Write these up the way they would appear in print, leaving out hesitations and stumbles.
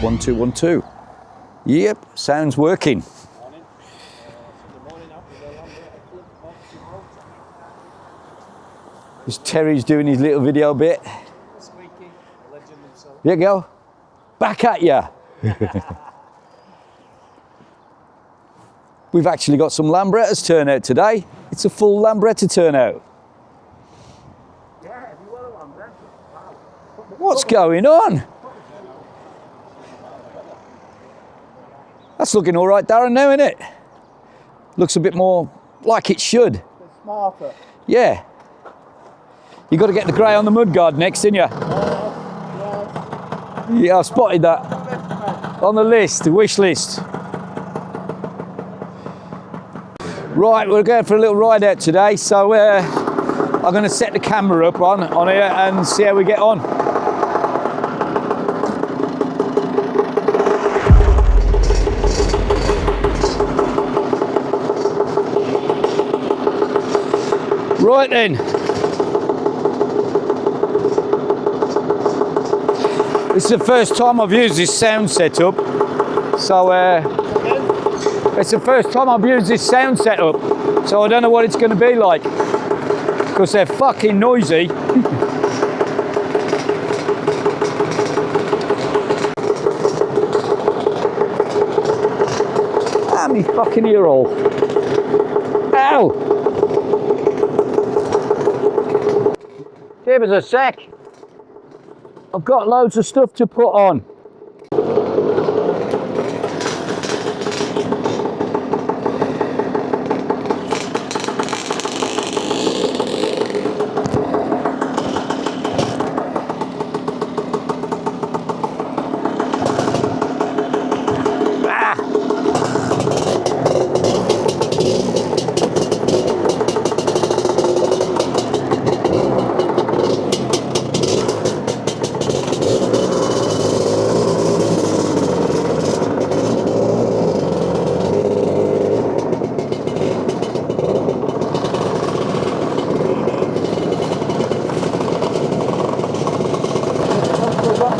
1 2 1 2. Yep, sounds working. This Terry's doing his little video bit. Squeaky, the legend himself. There you go. Back at ya. We've actually got some Lambrettas turnout today. It's a full Lambretta turnout. Yeah, have you got a Lambretta? Wow. What's going on? That's looking all right, Darren, now, isn't it? Looks a bit more like it should. It's smarter. Yeah. You got to get the grey on the mudguard next, didn't you? Yeah, I spotted that. On the list, the wish list. Right, we're going for a little ride out today, so I'm going to set the camera up on here and see how we get on. Right then. This is the first time I've used this sound setup, so it's the first time I've used this sound setup, so I don't know what it's going to be like, because they're fucking noisy. How many fucking ear hole? Ow! Give us a sec. I've got loads of stuff to put on.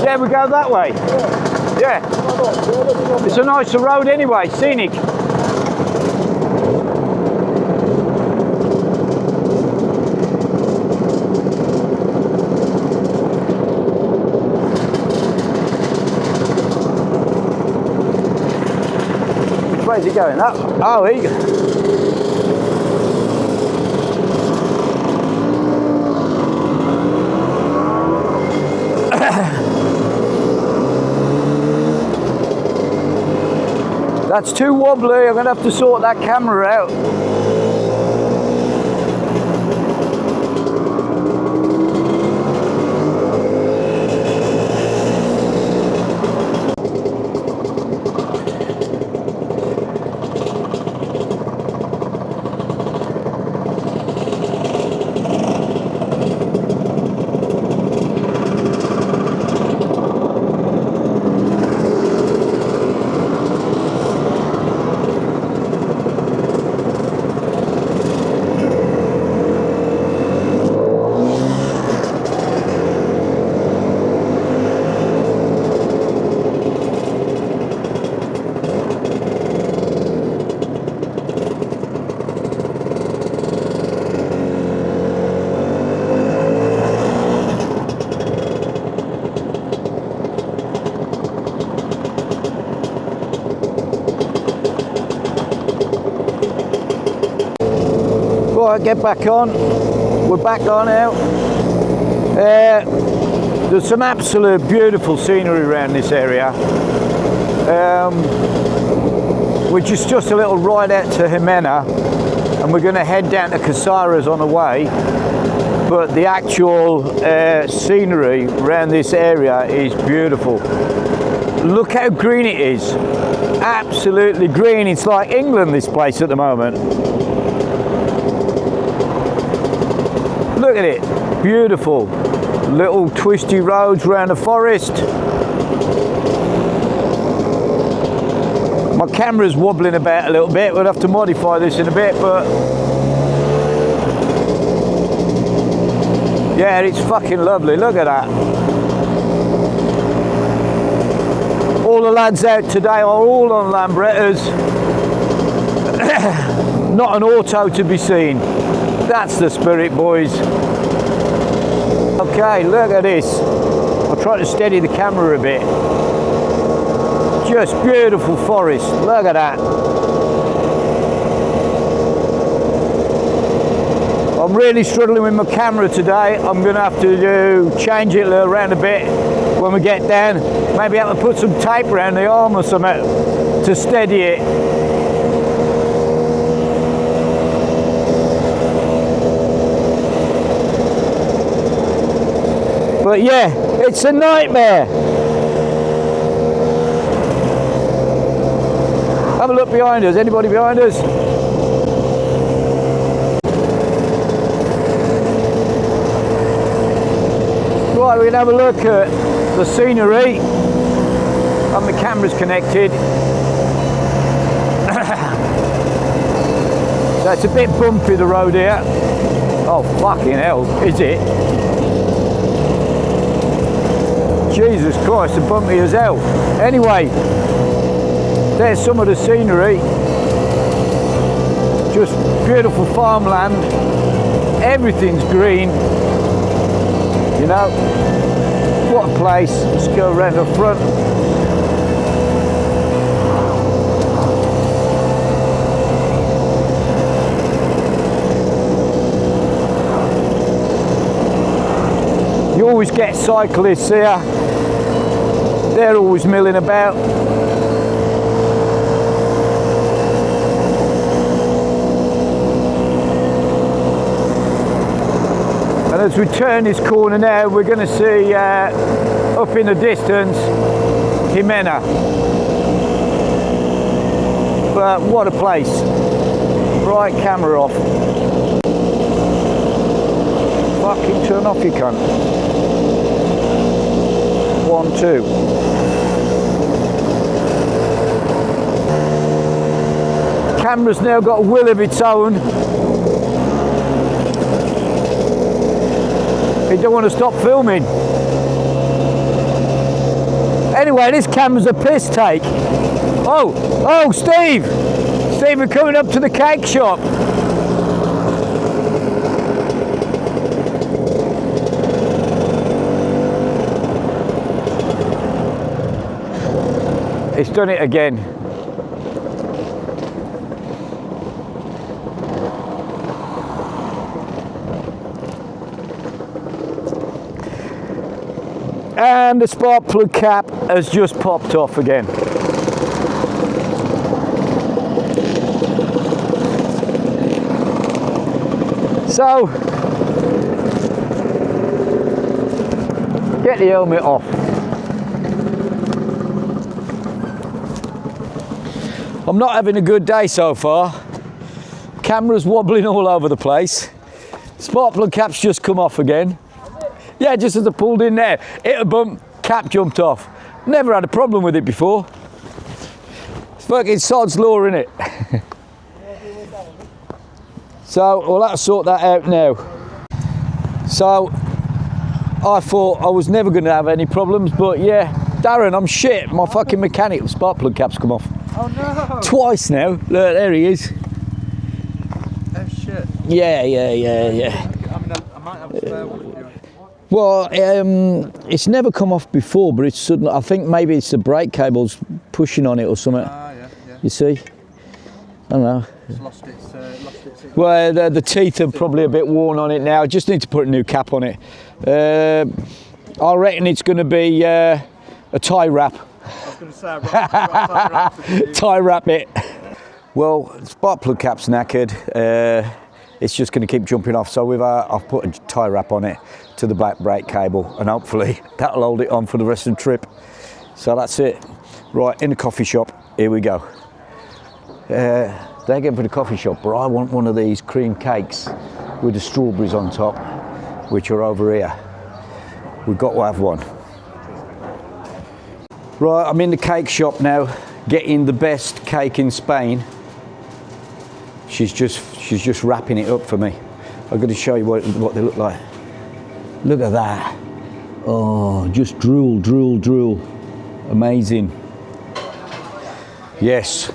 Yeah, we go that way. Yeah. It's a nicer road anyway, Scenic. Which way is it going? That? Oh, here you go. That's too wobbly, I'm going to have to sort that camera out. Right, get back on. We're back on now. There's some absolute beautiful scenery around this area. Which is just a little ride out to Jimena, and we're going to head down to Casares on the way. But the actual scenery around this area is beautiful. Look how green it is. Absolutely green. It's like England, this place at the moment. Look at it, beautiful. Little twisty roads around the forest. My camera's wobbling about a little bit. We'll have to modify this in a bit, but yeah, it's fucking lovely. Look at that. the lads out today are all on Lambrettas. Not an auto to be seen. That's the spirit, boys. Okay, look at this. I'll try to steady the camera a bit. Just beautiful forest. Look at that. I'm really struggling with my camera today. I'm going to have to change it around a bit when we get down. Maybe have to put some tape around the arm or something to steady it. But yeah, it's a nightmare. Have a look behind us. Anybody behind us? Right, we're going to have a look at the scenery. And the camera's connected. So it's a bit bumpy, the road here. Oh, fucking hell, is it? Jesus Christ, it's bumpy as hell. Anyway, there's some of the scenery. Just beautiful farmland. Everything's green. You know, what a place. Let's go around the front. You always get cyclists here. They're always milling about. And as we turn this corner now, we're going to see up in the distance Jimena. But what a place. Right, camera off. Fucking turn off, you cunt. 1, 2. Camera's now got a will of its own. It don't want to stop filming. Anyway, this camera's a piss take. Oh, Steve! Steve, we're coming up to the cake shop. It's done it again. And the spark plug cap has just popped off again. So, get the helmet off. I'm not having a good day so far. Camera's wobbling all over the place. Spark plug cap's just come off again. Yeah, just as I pulled in there, hit a bump, cap jumped off. Never had a problem with it before. It's fucking sod's law, innit? So we'll have to sort that out now. So I thought I was never going to have any problems, but yeah, Darren, I'm shit. My fucking mechanic spark plug cap's come off. Oh no! Twice now. Look, there he is. Oh shit. Yeah. I mean, I might have a spare one. Well, it's never come off before, but it's sudden. I think maybe it's the brake cables pushing on it or something. Yeah. You see? I don't know. It's lost its. Well, the teeth are probably a bit worn on it now. I just need to put a new cap on it. I reckon it's going to be a tie wrap. I was going to say tie wrap. Tie wrap it. Well, spark plug cap's knackered. It's just going to keep jumping off. So I've put a tie wrap on it to the back brake cable, and hopefully that'll hold it on for the rest of the trip. So that's it. Right, in the coffee shop. Here we go. They're going for the coffee shop, but I want one of these cream cakes with the strawberries on top, which are over here. We've got to have one. Right, I'm in the cake shop now, getting the best cake in Spain. She's just wrapping it up for me. I'm going to show you what they look like. Look at that. Oh, just drool. Amazing. Yes,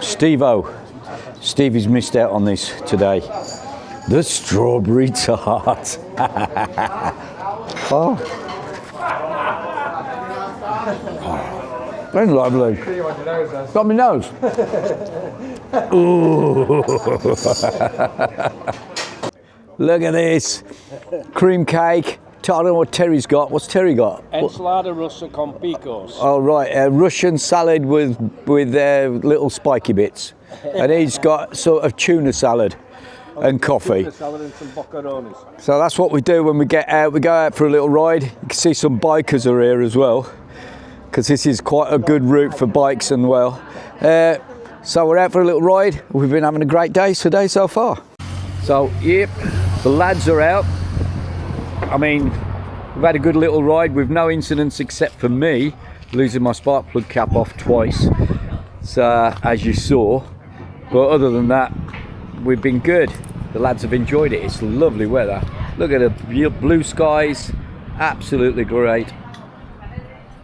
Stevie's missed out on this today. The strawberry tart. Oh. That's lovely. Got my nose. Ooh. Look at this. Cream cake. I don't know what Terry's got. What's Terry got? Ensalada russa con picos. Oh, right. Russian salad with little spiky bits. And he's got sort of tuna salad and coffee. Tuna salad and some boccheronis. So that's what we do when we get out. We go out for a little ride. You can see some bikers are here as well, because this is quite a good route for bikes and well. So we're out for a little ride. We've been having a great day today so far. So, yep, the lads are out. I mean, we've had a good little ride with no incidents except for me losing my spark plug cap off twice, so, as you saw. But other than that, we've been good. The lads have enjoyed it. It's lovely weather. Look at the blue skies, absolutely great.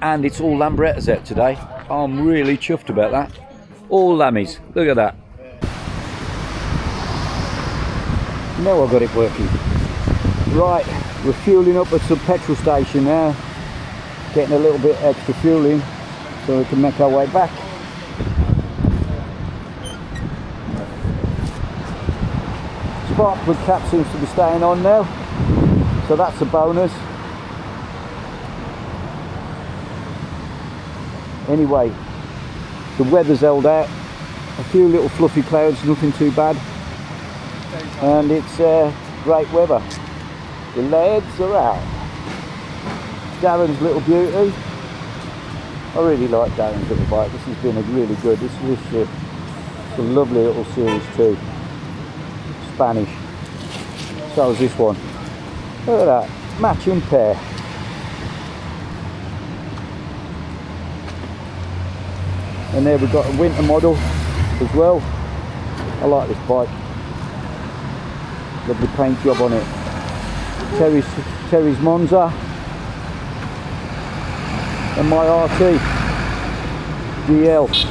And it's all lambrettas out today. I'm really chuffed about that. All lammies, look at that. Now I've got it working. Right, we're fueling up at some petrol station now. Getting a little bit extra fuel in so we can make our way back. Spark plug cap seems to be staying on now, so that's a bonus. Anyway, the weather's held out. A few little fluffy clouds, nothing too bad. And it's great weather. The lads are out. Darren's little beauty. I really like Darren's little bike. This has been a really good. This is a lovely little series too. Spanish. So is this one. Look at that, matching pair. And there we've got a winter model as well. I like this bike. Lovely paint job on it. Terry's Monza. And my RT GL.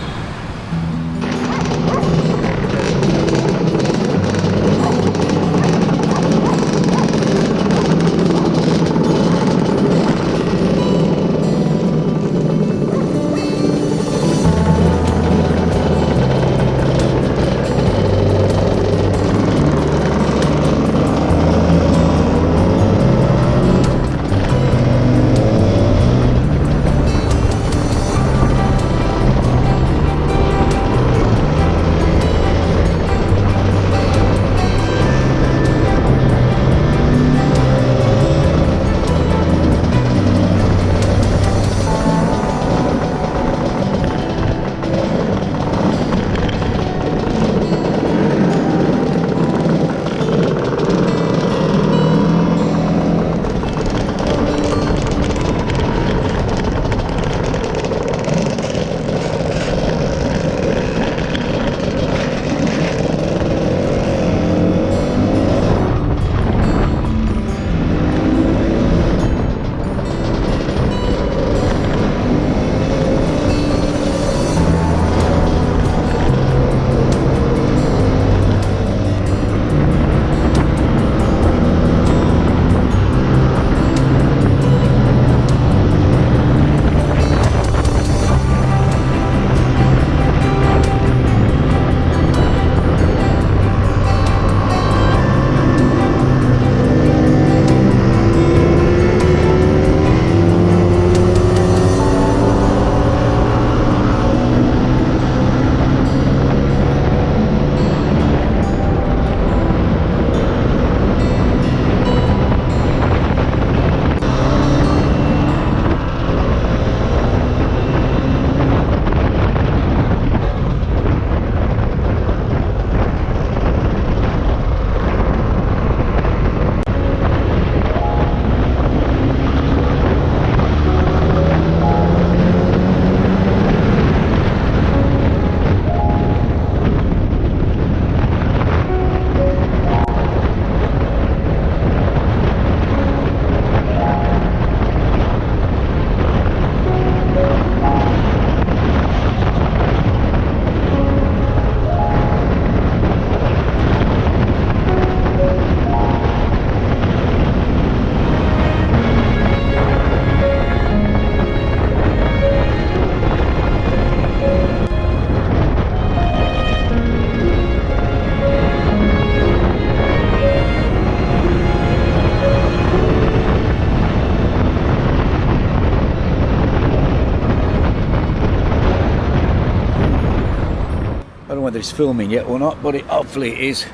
whether it's filming yet or not, but hopefully it is.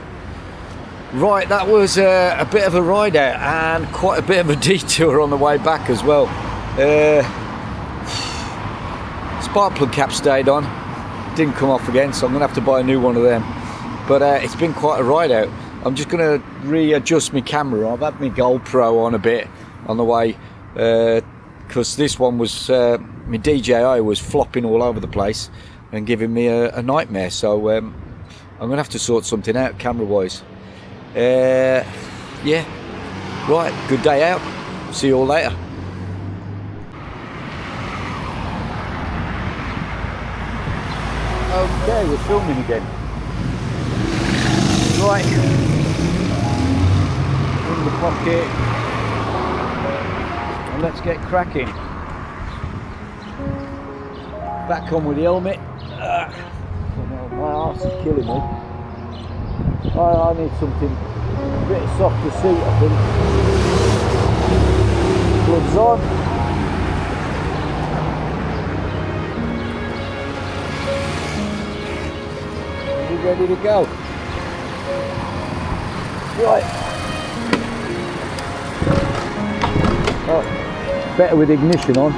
Right, that was a bit of a ride out and quite a bit of a detour on the way back as well. Spark plug cap stayed on, didn't come off again, so I'm going to have to buy a new one of them. But it's been quite a ride out. I'm just going to readjust my camera. I've had my GoPro on a bit on the way, because this one was, my DJI was flopping all over the place and giving me a nightmare. So I'm going to have to sort something out camera wise. Yeah, right, good day out. See you all later. Okay, we're filming again. Right, in the pocket, and let's get cracking. Back on with the helmet. My arse is killing me. I need something a bit softer seat, I think. Gloves on. We're ready to go. Right. Oh, better with ignition on.